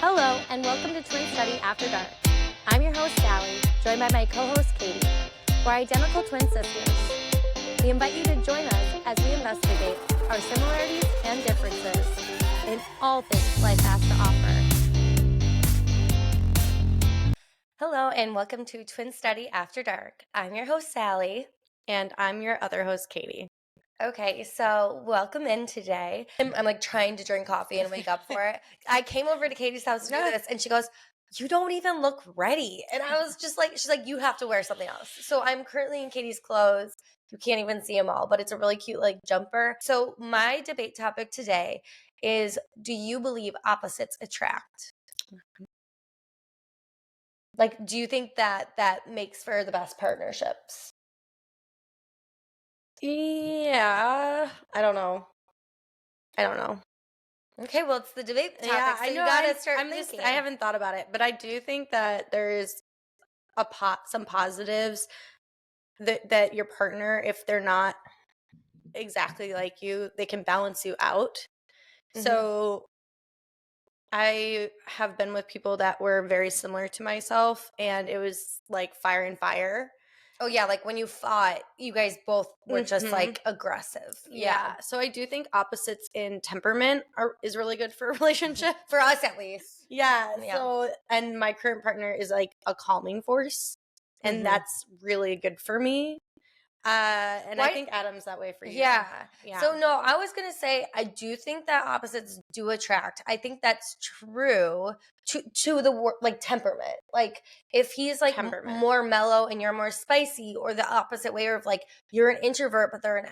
Hello, and welcome to Twin Study After Dark. I'm your host, Sallie, joined by my co-host, Katie. We're identical twin sisters. We invite you to join us as we investigate our similarities and differences in all things life has to offer. Hello, and welcome to Twin Study After Dark. I'm your host, Sallie. And I'm your other host, Katie. Okay, so welcome in today. I'm like trying to drink coffee and wake up for it. I came over to Katie's house to do this, and she goes, "You don't even look ready." And I was just like, she's like, "You have to wear something else." So I'm currently in Katie's clothes. You can't even see them all, but it's a really cute like jumper. So my debate topic today is, do you believe opposites attract? Like, do you think that makes for the best partnerships? Yeah, I don't know. Okay, well, it's the debate topic, Yeah, so I you know. gotta start I'm thinking. I haven't thought about it, but I do think that there's some positives that your partner, if they're not exactly like you, they can balance you out. So I have been with people that were very similar to myself, and it was like fire and fire. Oh, yeah, like when you fought, you guys both were just like aggressive. Yeah. So I do think opposites in temperament is really good for a relationship. For us, at least. Yeah. Yeah. So, and my current partner is like a calming force, and that's really good for me. And I think Adam's that way for you. Yeah. Yeah. So, no, I was going to say, I do think that opposites do attract. I think that's true to the like temperament. Like, if he's like Temperament. more mellow and you're more spicy, or the opposite way of like you're an introvert, but they're an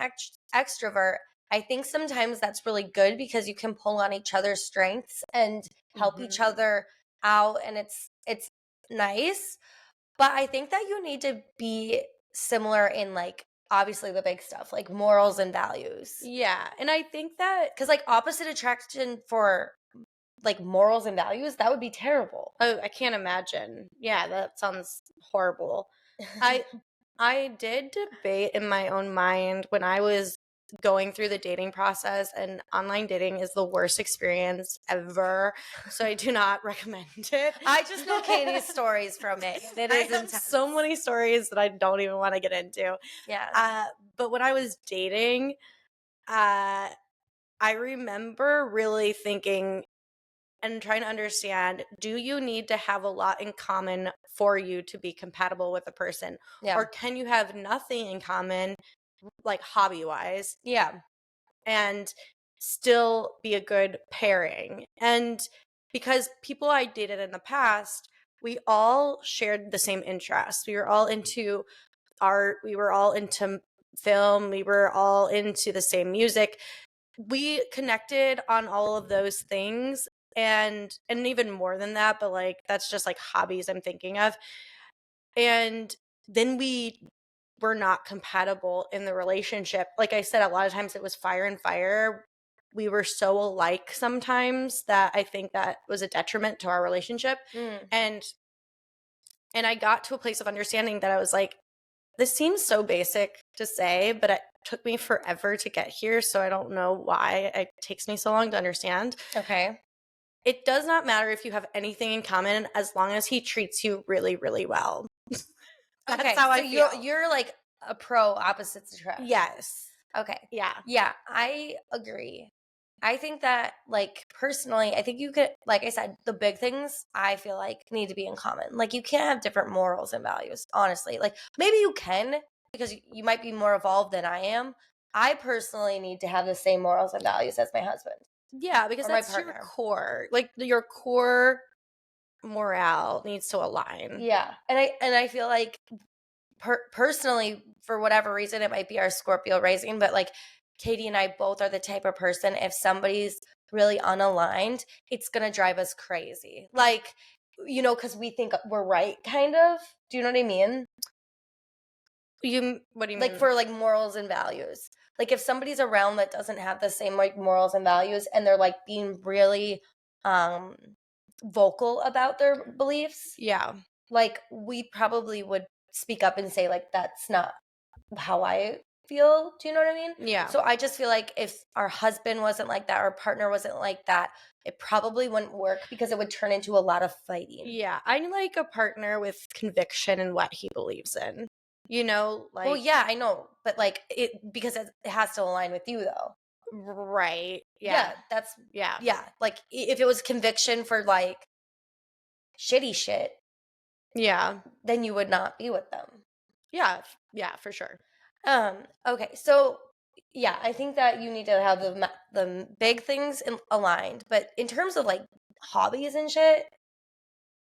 extrovert. I think sometimes that's really good because you can pull on each other's strengths and help each other out, and it's nice. But I think that you need to be similar in like obviously the big stuff, like morals and values. Yeah. And I think that, Cuz like opposite attraction for like morals and values, that would be terrible. oh, I can't imagine. Yeah, that sounds horrible. I did debate in my own mind when I was going through the dating process, and online dating is the worst experience ever. So I do not recommend it. I just know Katie's stories from it. It I is have intense. so many stories that I don't even want to get into. Yeah. But when I was dating, I remember really thinking and trying to understand, do you need to have a lot in common for you to be compatible with a person? Yeah. Or can you have nothing in common, like hobby wise, Yeah. and still be a good pairing? And because people I dated in the past, we all shared the same interests. We were all into art, we were all into film, we were all into the same music. We connected on all of those things, and even more than that, but like that's just like hobbies I'm thinking of. And then we were not compatible in the relationship. Like I said, a lot of times it was fire and fire. We were so alike sometimes that I think that was a detriment to our relationship. And I got to a place of understanding that I was like, this seems so basic to say, but it took me forever to get here, so I don't know why it takes me so long to understand. Okay. It does not matter if you have anything in common as long as he treats you really, really well. That's how I feel. You're like a pro opposites attract. Yes. Okay. Yeah. Yeah, I agree. I think that, like, personally, I think you could, like I said, the big things I feel like need to be in common. Like, you can't have different morals and values, honestly. Like, maybe you can because you might be more evolved than I am. I personally need to have the same morals and values as my husband. Yeah, because Or my that's your partner. core. Like your core morale needs to align. Yeah. And I feel like personally, for whatever reason, it might be our Scorpio rising, but like Katie and I both are the type of person, if somebody's really unaligned, it's going to drive us crazy. Like, you know, because we think we're right, kind of. Do you know what I mean? What do you mean? Like for like morals and values. Like if somebody's around that doesn't have the same like morals and values, and they're like being really vocal about their beliefs. Yeah. Like we probably would speak up and say like, that's not how I feel. Do you know what I mean? Yeah. So I just feel like if our husband wasn't like that, our partner wasn't like that, it probably wouldn't work because it would turn into a lot of fighting. Yeah. I like a partner with conviction in what he believes in. You know, Well, like, yeah, I know, but like because it has to align with you though. right. Yeah, Yeah. that's Yeah. yeah. Like if it was conviction for like shitty shit, Yeah. then you would not be with them. Yeah. Yeah, for sure. Okay, so yeah, I think that you need to have the big things aligned, but in terms of like hobbies and shit,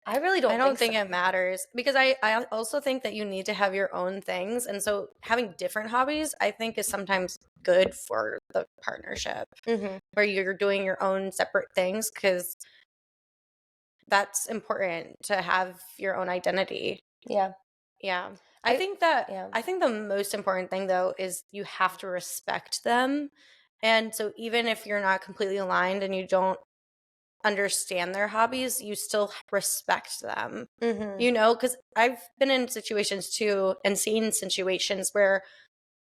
I really I don't don't think so. think it matters because I also think that you need to have your own things. And so having different hobbies, I think, is sometimes good for the partnership Hmm. where you're doing your own separate things because that's important to have your own identity. Yeah, Yeah. I I think that yeah. I think the most important thing though is you have to respect them. And so even if you're not completely aligned and you don't understand their hobbies, you still respect them. Hmm. You know, because I've been in situations too and seen situations where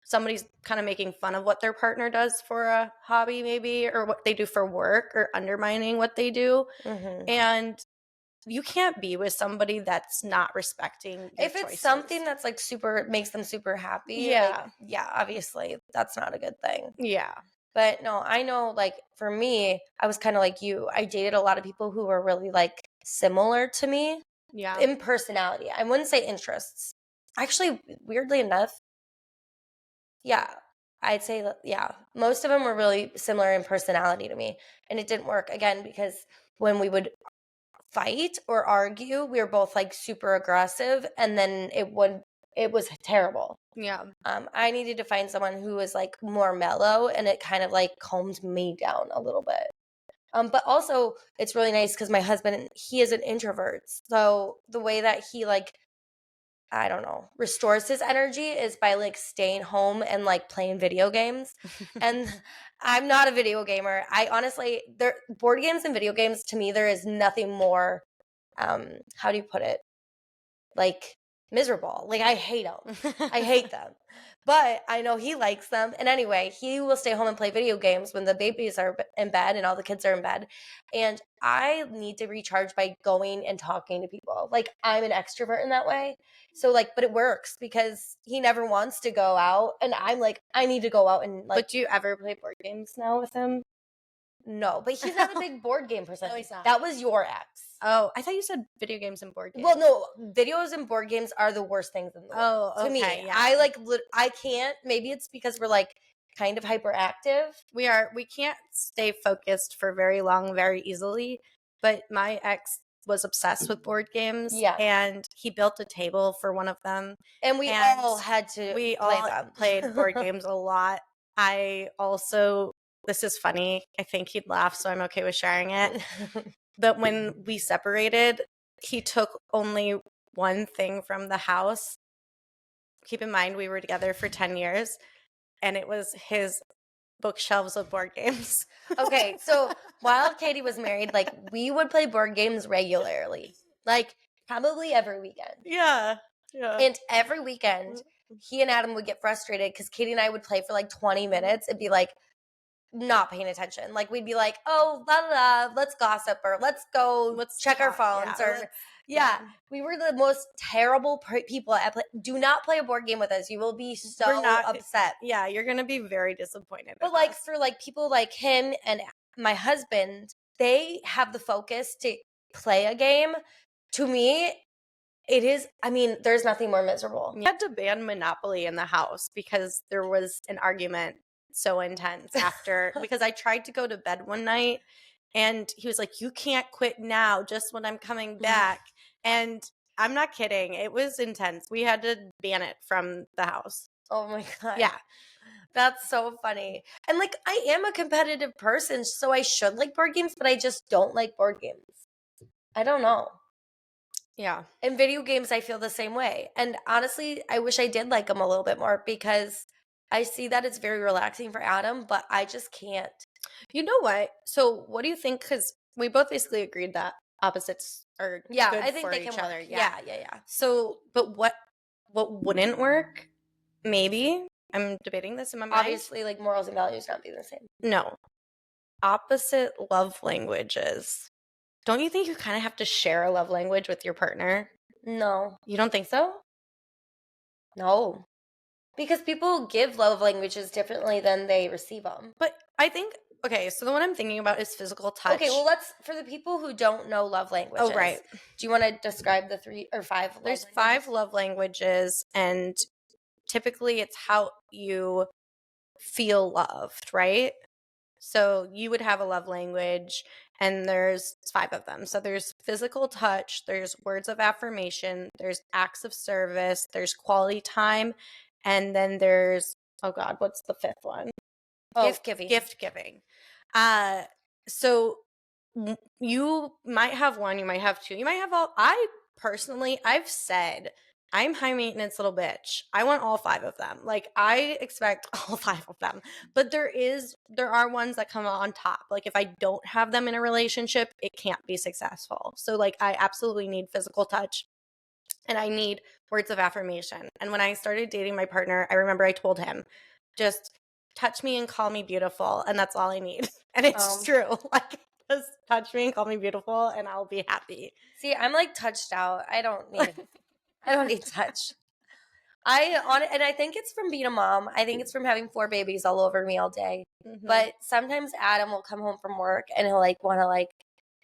somebody's kind of making fun of what their partner does for a hobby, maybe, or what they do for work, or undermining what they do. Hmm. And you can't be with somebody that's not respecting your If it's something choices. that's like super makes them super happy, like Yeah. yeah, obviously that's not a good thing. Yeah. But no, I know like for me, I was kind of like you. I dated a lot of people who were really like similar to me Yeah. in personality. I wouldn't say interests. Actually, weirdly enough, yeah, I'd say that, yeah, most of them were really similar in personality to me. And it didn't work again because when we would fight or argue, we were both like super aggressive and then it was terrible. Yeah. I needed to find someone who was like more mellow and it kind of like calmed me down a little bit. But also it's really nice because my husband, he is an introvert. So the way that he like, I don't know, restores his energy is by like staying home and like playing video games. And I'm not a video gamer. I honestly, there board games and video games to me, there is nothing more, how do you put it? Like miserable. Like I hate them. I hate them. But I know he likes them. And anyway, he will stay home and play video games when the babies are in bed and all the kids are in bed. And I need to recharge by going and talking to people. Like I'm an extrovert in that way. So like, but it works because he never wants to go out. And I'm like, I need to go out and like, But do you ever play board games now with him? no, but he's not a big board game person. No, he's not. That was your ex. Oh, I thought you said video games and board games. Well, no, videos and board games are the worst things in the world. Oh, To me, okay, yeah. I like I can't. Maybe it's because we're like kind of hyperactive. We can't stay focused for very long very easily, but my ex was obsessed with board games. Yeah. And he built a table for one of them. And we And all had to we play all them. played board games a lot. I also, this is funny, I think he'd laugh, so I'm okay with sharing it. But when we separated, he took only one thing from the house. Keep in mind, we were together for 10 years, and it was his bookshelves of board games. Okay, so while Katie was married, like we would play board games regularly, like probably every weekend. Yeah. Yeah. And every weekend, he and Adam would get frustrated because Katie and I would play for like 20 minutes and be like, not paying attention. Like we'd be like, "Oh, la la, la, let's gossip or let's go Let's check our talk, phones." yeah, Or yeah, we were the most terrible people at play. Do not play a board game with us. You will be so We're not upset. Yeah, you're gonna be very disappointed But in like us. for like people like him and my husband, they have the focus to play a game. To me, it is. I mean, there's nothing more miserable. We had to ban Monopoly in the house because there was an argument so intense after because I tried to go to bed one night and he was like, "You can't quit now, just when I'm coming back." And I'm not kidding. It was intense. We had to ban it from the house. Oh my god. Yeah. That's so funny. And like I am a competitive person, so I should like board games, but I just don't like board games. I don't know. Yeah. In video games, I feel the same way. And honestly, I wish I did like them a little bit more because I see that it's very relaxing for Adam, but I just can't. You know what? So what do you think? Because we both basically agreed that opposites are Yeah, good I think for they each can other. work. Yeah. Yeah, yeah, yeah. So, but what wouldn't work? Maybe I'm debating this in my mind. Obviously, like, morals and values not being the same. No. Opposite love languages. Don't you think you kind of have to share a love language with your partner? No. You don't think so? No. Because people give love languages differently than they receive them. But I think, okay, so the one I'm thinking about is physical touch. Okay, well, let's for the people who don't know love Oh, languages, right. do you want to describe the 3 or 5 love There's languages? 5 love languages, and typically it's how you feel loved, right? So you would have a love language, and there's 5 of them. So there's physical touch, there's words of affirmation, there's acts of service, there's quality time, and then there's, oh God, what's the 5th one? Oh, Gift giving. Uh, so you might have one, you might have 2, you might have all. I personally, I've said I'm high maintenance little bitch. I want all 5 of them. Like I expect all 5 of them. But there are ones that come on top. Like if I don't have them in a relationship, it can't be successful. So like I absolutely need physical touch and I need words of affirmation. And when I started dating my partner, I remember I told him, just touch me and call me beautiful, and that's all I need. And it's Um, true. Like, just touch me and call me beautiful, and I'll be happy. see, I'm like touched out. I don't need touch. And I think it's from being a mom. I think it's from having 4 babies all over me all day. Hmm. But sometimes Adam will come home from work and he'll like want to like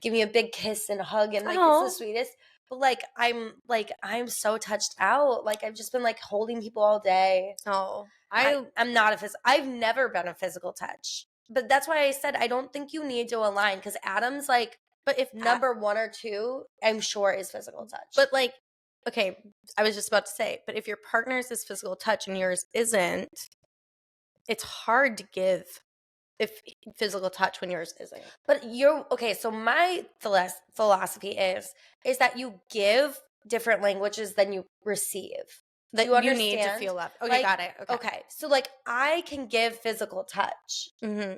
give me a big kiss and hug and like it's the Oh, sweetest. But I'm so touched out. Like I've just been like holding people all day. oh, I'm not a physical. I've never been a physical touch. But that's why I said I don't think you need to align because Adam's like but if number 1 or 2, I'm sure is physical touch. but like, okay, I was just about to say, but if your partner's is physical touch and yours isn't, it's hard to give if physical touch when yours isn't. But you're okay. So my philosophy is that you give different languages than you receive. Do That you you need to understand? feel loved. Okay, Like, got it. Okay. okay, so like I can give physical touch, Hmm.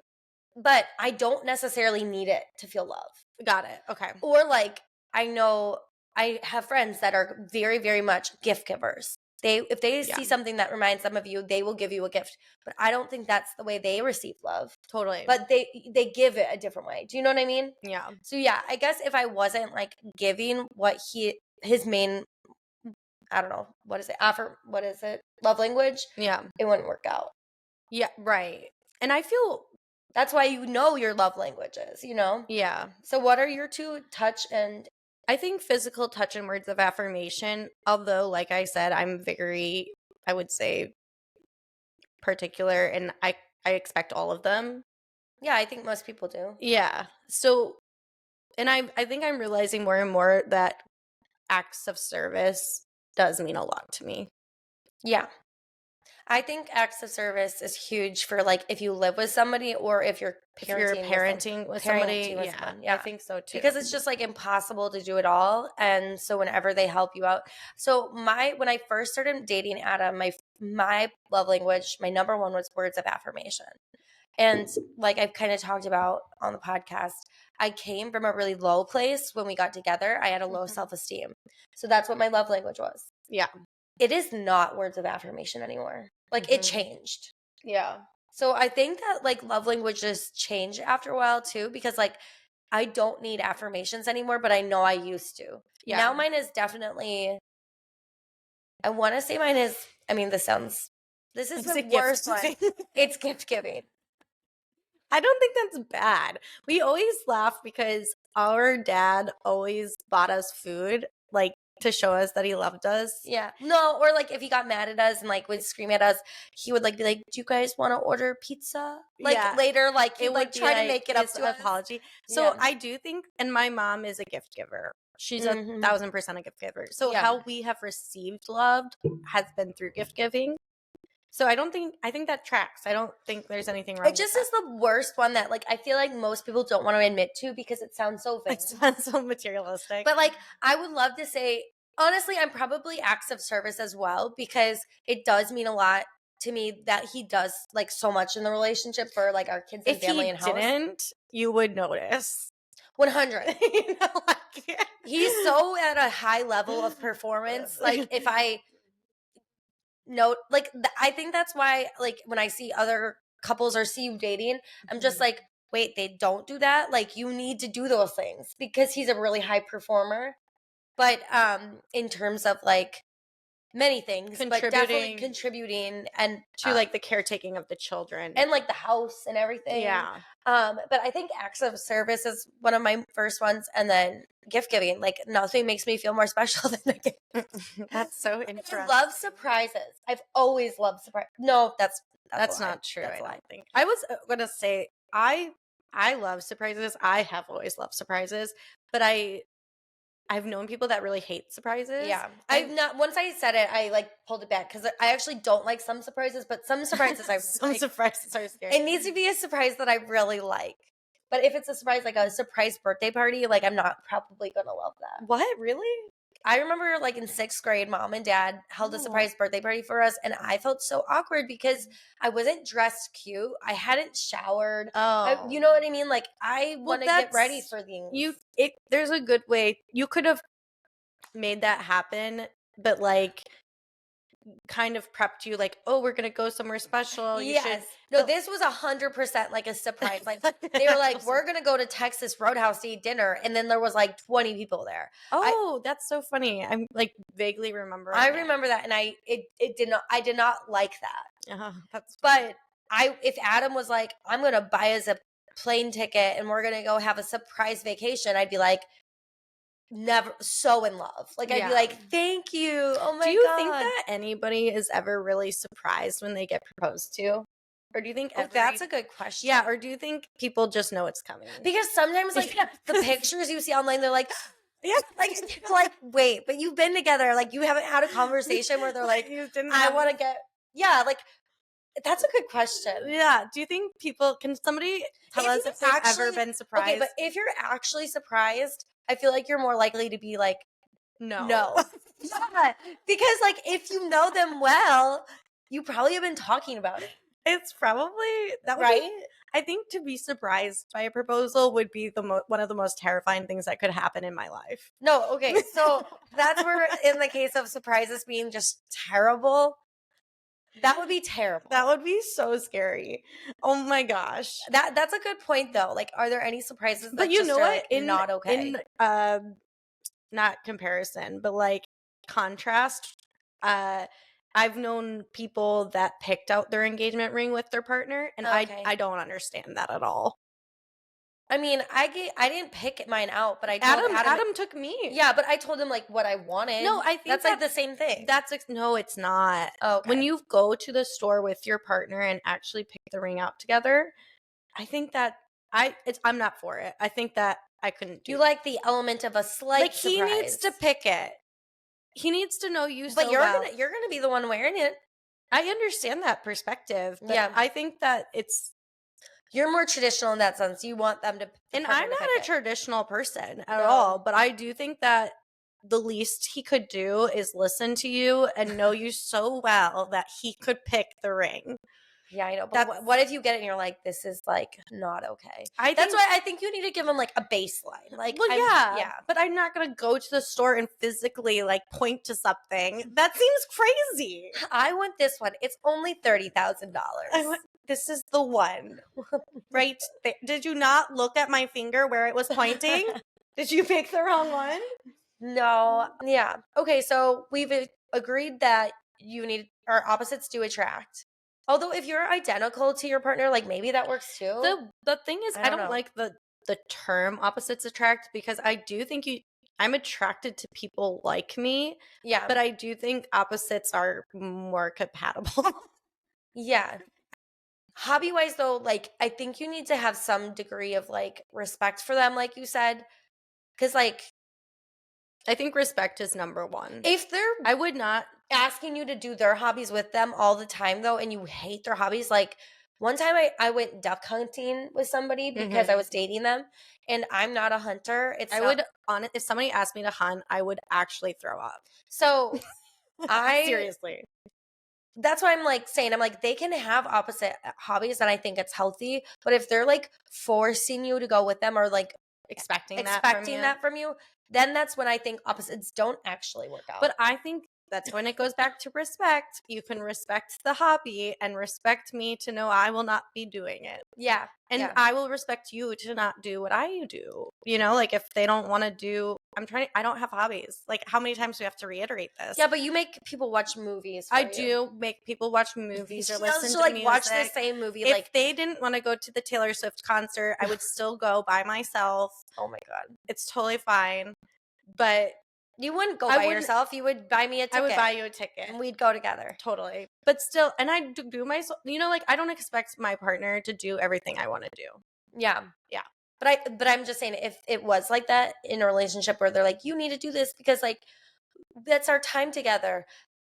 but I don't necessarily need it to feel love. Got it. Okay. Or like I know I have friends that are very, very much gift givers. If they Yeah, see something that reminds them of you, they will give you a gift. But I don't think that's the way they receive love. totally. But they give it a different way. Do you know what I mean? Yeah. So yeah, I guess if I wasn't like giving what his main I don't know, what is it? Love language, Yeah. it wouldn't work out. Yeah, right. And I feel, That's why you know your love languages, you know? yeah, So what are your 2? Touch and I think physical touch and words of affirmation, although, like I said, I'm very, I would say, particular and I expect all of them. yeah, I think most people do. Yeah. So, and I think I'm realizing more and more that acts of service does mean a lot to me. Yeah. I think acts of service is huge for like if you live with somebody or if you're If you're parenting parenting with somebody, with yeah, someone. I Yeah. think so too. Because it's just like impossible to do it all. And so whenever they help you out. So when I first started dating Adam, my love language, my number 1 was words of affirmation. And like I've kind of talked about on the podcast, I came from a really low place when we got together. I had a low Mhm. self-esteem. So that's what my love language was. Yeah. It is not words of affirmation anymore. Like it Mhm. changed. Yeah. So I think that like love languages change after a while too, because like I don't need affirmations anymore, but I know I used to. Now Yeah. mine is definitely, I want to say mine is, I mean, this is It's the a gift worst one. thing. It's gift giving. I don't think that's bad. We always laugh because our dad always bought us food, like to show us that he loved us. Yeah. No, or like if he got mad at us and like would scream at us, he would like be like, "Do you guys want to order pizza?" Like Yeah, later, like he'd it would like be try to like make it up his to us. apology. So Yeah. I do think, and my mom is a gift giver. She's a Mhm. 1000% a gift giver. So Yeah. how we have received loved has been through gift giving. So I think that tracks. I don't think there's anything wrong It with just that. is the worst one that like I feel like most people don't want to admit to because it sounds so vain. It sounds so materialistic. But like I would love to say honestly, I'm probably acts of service as well because it does mean a lot to me that he does like so much in the relationship for like our kids and If family he and house. didn't, you would notice. 100. You know, like He's so at a high level of performance. Like if I note like I think that's why like when I see other couples or see you dating, I'm just Mhm. like, wait, they don't do that? Like you need to do those things because he's a really high performer. But in terms of like many things, but definitely Contributing contributing to, like, the caretaking of the children. and like the house and everything. Yeah. But I think acts of service is one of my first ones, and then gift giving. Like nothing makes me feel more special than a gift. That's so I love interesting. surprises. I've always loved surprise. No, that's a That's lie. not true, That's I a lie. don't think. I was, gonna say, I love surprises. I have always loved surprises, but I've known people that really hate surprises. Yeah, I've not. Once I said it, I like pulled it back because I actually don't like some surprises, but some surprises I really Some like. surprises are scary. It needs to be a surprise that I really like. But if it's a surprise, like a surprise birthday party, like I'm not probably gonna love that. What? Really? I remember like in sixth grade, mom and dad held a Oh. surprise birthday party for us, and I felt so awkward because I wasn't dressed cute. I hadn't showered. You Oh. know what I mean? Like I Well, want to get ready that's for things. there's a good way. You could have made that happen, but, like, kind of prepped you like, "Oh, we're gonna go somewhere special. You should." Yes. No, But this was 100% like a surprise. Like an they were actual like, "We're gonna go to Texas Roadhouse to eat dinner," and then there was like 20 people there. I Oh, that's so funny. I'm, like, vaguely I remembering it. remember that, and it did not. I did not like that. That's funny. But if Adam was like, "I'm gonna buy us a plane ticket and we're gonna go have a surprise vacation," I'd be like, never so in love. Like I'd be Yeah. like, "Thank you. Oh Do my you think god." that anybody is ever really surprised when they get proposed to? Or do you think Oh, that's a good question. yeah, or do you think people just know it's coming? Because sometimes like the pictures you see online, they're like, Yeah. like you're like, wait, but you've been together. Like you haven't had a conversation where they're like, You didn't I have want to get yeah, like that's a good question. Yeah. Do you think people can somebody tell If us you if they've ever actually been okay, surprised? but if you're actually surprised, I feel like you're more likely to be like, No. no. Yeah. Because like if you know them well, you probably have been talking about it. It's probably that would be Right? I think to be surprised by a proposal would be one of the most terrifying things that could happen in my life. No, okay. So that's where in the case of surprises being just terrible, that would be terrible. That would be so scary. Oh my gosh. That's a good point though. Like, are there any surprises But that you just know are what? like not okay? Not comparison, but like contrast, uh I've known people that picked out their engagement ring with their partner, and Okay. I don't understand that at all. I mean, I didn't pick mine out, but I told Adam. Adam took me. Yeah, but I told him like what I No, wanted. I think That's like the same thing. no, it's not. When Okay. you go to the store with your partner and actually pick the ring out together, I think that I'm not for it. I think that I couldn't do You that. like the element of a slight Like he needs surprise. to pick it. He needs to know you But so well. you're gonna be the one wearing it. I understand that perspective, but Yeah. I think that it's You're more traditional in that sense. You want them to the and partner I'm to not pick a it. traditional person at No. all, but I do think that the least he could do is listen to you and know you so well that he could pick the ring. Yeah, I know. But That's what if you get it and you're like, this is like not okay? I That's think why I think you need to give them like a baseline. Like, well, yeah, yeah. but I'm not gonna go to the store and physically like point to something. That seems crazy. I want this one. It's only $30,000. This is the one, right? Did you not look at my finger where it was pointing? Did you pick the wrong one? No, yeah. Okay, so we've agreed that you need or opposites do attract. Although if you're identical to your partner, like maybe that works too. The thing is, I I don't don't know. like the term opposites attract because I do think I'm attracted to people like me, Yeah. but I do think opposites are more compatible. Yeah. Hobby wise though, like I think you need to have some degree of like respect for them, like you said. Cause like I think respect is number one. if they're I would not. asking you to do their hobbies with them all the time though, and you hate their hobbies, like one time I went duck hunting with somebody because I was dating them, and I'm not a hunter. It's I not would on if somebody asked me to hunt, I would actually throw up. so I Seriously. that's why I'm like saying I'm like they can have opposite hobbies and I think it's healthy, but if they're like forcing you to go with them or like Expecting expecting that from you, then that's when I think opposites don't actually work out. But I think That's when it goes back to respect. You can respect the hobby and respect me to know I will not be doing it. Yeah. And yeah. I will respect you to not do what I do. You know, like if they don't want to do, I don't have hobbies. Like how many times do we have to reiterate this? Yeah, but you make people watch movies. I do make people watch movies or She listen also, to like, music. watch the same movie. If Like, they didn't want to go to the Taylor Swift concert, I would still go by myself. oh my God. It's totally fine. But You wouldn't go I by wouldn't- yourself. You would buy me a ticket. I would buy you a ticket. And we'd go together. Totally. But still, and I do myself, you know, like I don't expect my partner to do everything I want to do. Yeah. Yeah. But I'm just saying, if it was like that in a relationship where they're like, you need to do this because, like, that's our time together,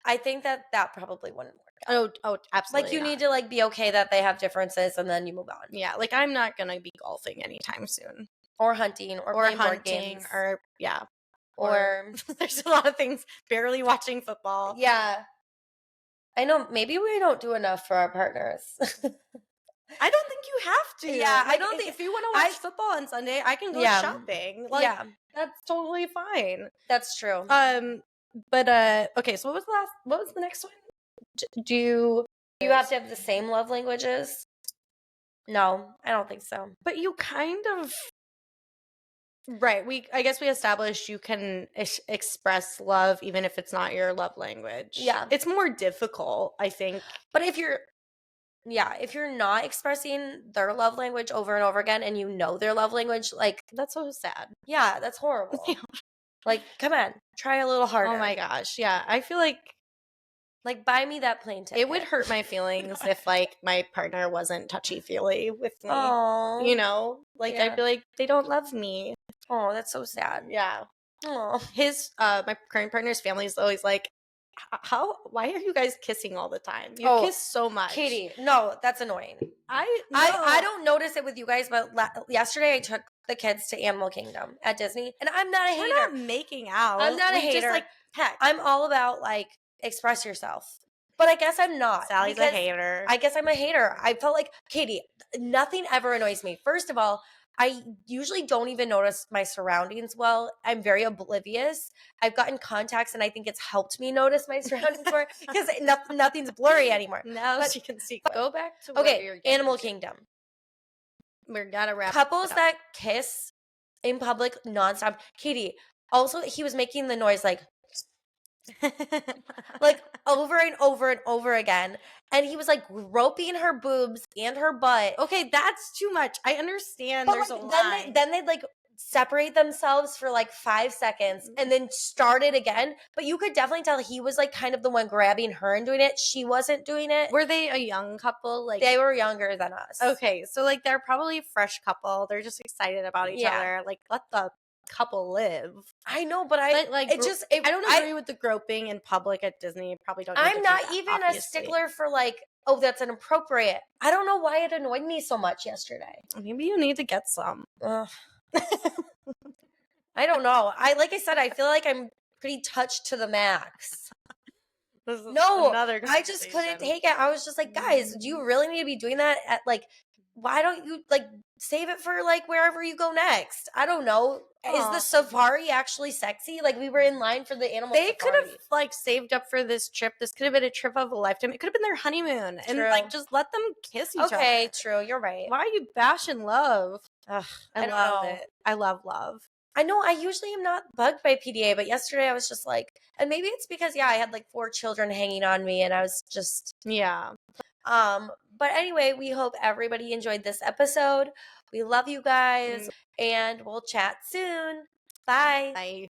I think that probably wouldn't work. Oh, absolutely. Like, you need to, like, be okay that they have differences and then you move on. Yeah, like I'm not gonna be golfing anytime soon. Or hunting or playing board games. Or yeah. Or there's a lot of things. Barely watching football. yeah. I know maybe we don't do enough for our partners. I don't think you have to. Yeah, like, I don't think if you want to watch football on Sunday, I can go shopping. Like, yeah, that's totally fine. that's true. But okay, so what was the next one? Do you have to have the same love languages? No, I don't think so. But you kind of right. I guess we established you can express love even if it's not your love language. Yeah. It's more difficult, I think. But if you're not expressing their love language over and over again and you know their love language, like, that's so sad. Yeah, that's horrible. Like, come on, try a little harder. Oh my gosh. Yeah. I feel like buy me that plane ticket. it would hurt my feelings if like my partner wasn't touchy-feely with me. Oh. You know? Like Yeah. I'd be like, they don't love me. Oh, that's so sad. Yeah. Oh. His my current partner's family is always like, why are you guys kissing all the time? You kiss so much. Katie, no, that's annoying. I don't notice it with you guys, but yesterday I took the kids to Animal Kingdom at Disney, and I'm not a hater. We're not making out. I'm not a hater. Just like peck. I'm all about like express yourself. But I guess I'm not. Sally's a hater. I guess I'm a hater. I felt like, Katie, nothing ever annoys me. First of all, I usually don't even notice my surroundings well. I'm very oblivious. I've gotten contacts, and I think it's helped me notice my surroundings more because nothing's blurry anymore. Now But she can see. Go back to okay, Animal Kingdom. We're gotta wrap Couples that kiss in public nonstop. Katie, also, he was making the noise like over and over and over again. And he was like groping her boobs and her butt. Okay, that's too much. I understand But there's like, a line. then they'd like separate themselves for like 5 seconds and then start it again. But you could definitely tell he was like kind of the one grabbing her and doing it. She wasn't doing it. Were they a young couple? Like they were younger than us. Okay, so like they're probably a fresh couple. They're just excited about each other. Like let the couple live. I know, but I don't agree with the groping in public at Disney. You probably don't. I'm not that, even obviously. a stickler for like, oh, that's inappropriate. I don't know why it annoyed me so much yesterday. Maybe you need to get some. I don't know. Like I said, I feel like I'm pretty touched to the max. No, I just couldn't take it. I was just like, guys, do you really need to be doing that at like, why don't you like save it for like wherever you go next? I don't know. Is the safari actually sexy? Like we were in line for the animal safari. They could have like saved up for this trip. This could have been a trip of a lifetime. It could have been their honeymoon. And like just let them kiss each other. Okay, true. You're right. Why are you bashing love? Ugh, I love it. I love love. I know I usually am not bugged by PDA, but yesterday I was just like, and maybe it's because I had like 4 children hanging on me and I was just But anyway, we hope everybody enjoyed this episode. We love you guys and we'll chat soon. Bye. Bye.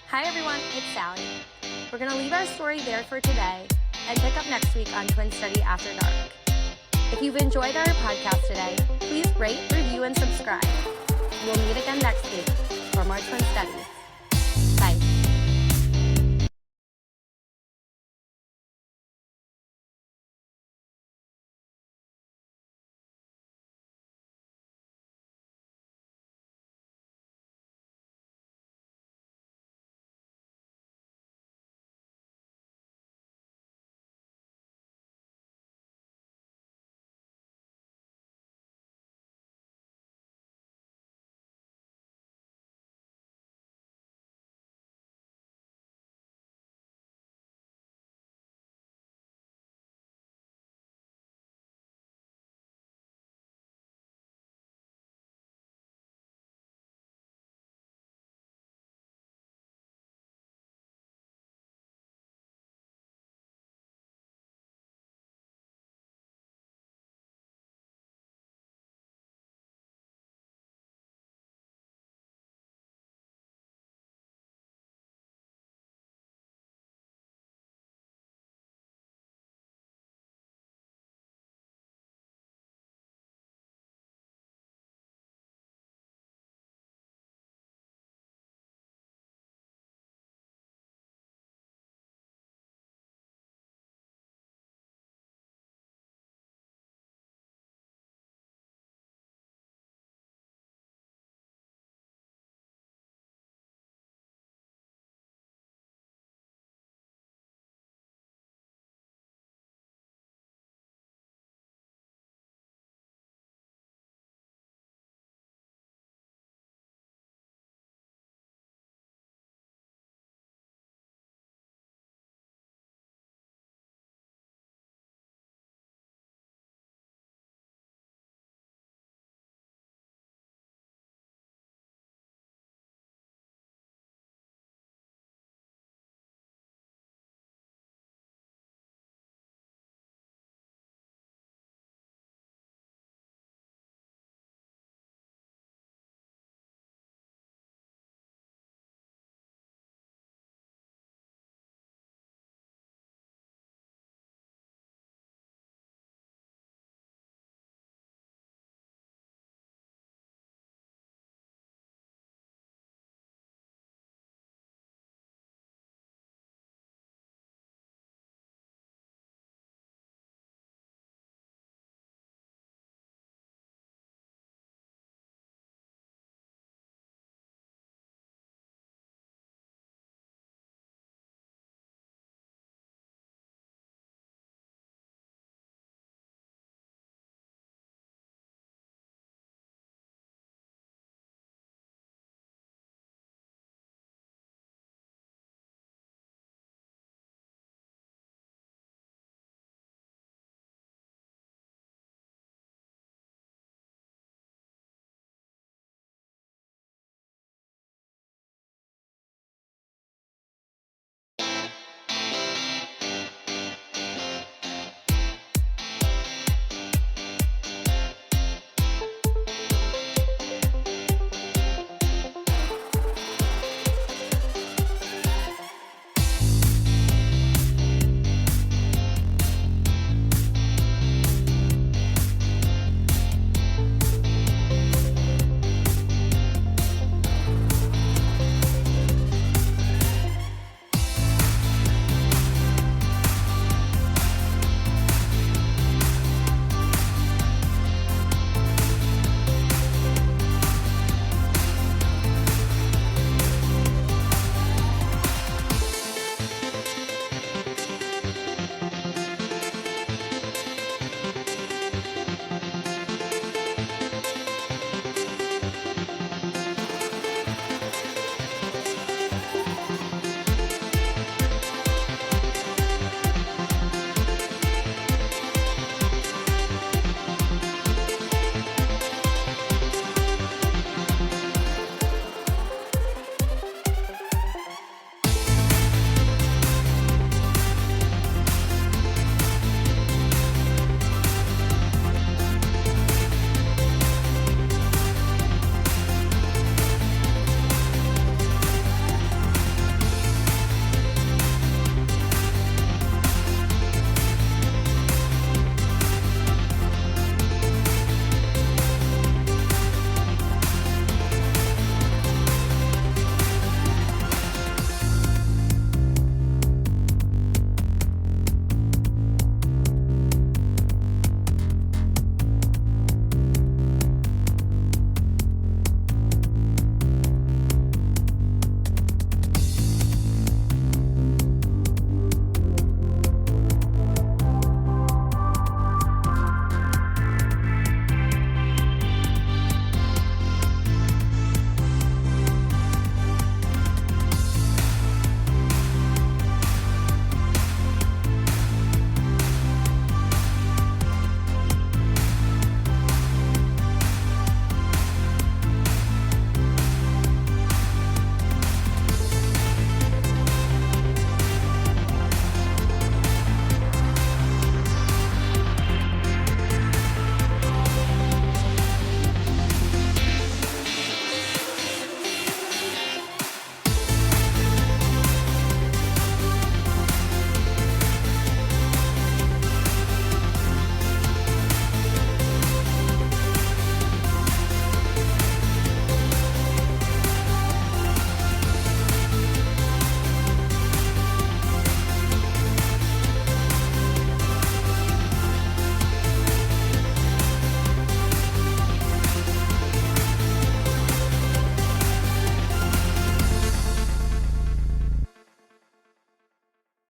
Hi everyone, it's Sally. We're going to leave our story there for today and pick up next week on Twin Study After Dark. If you've enjoyed our podcast today, please rate, review, and subscribe. We'll meet again next week for more Twin Studies.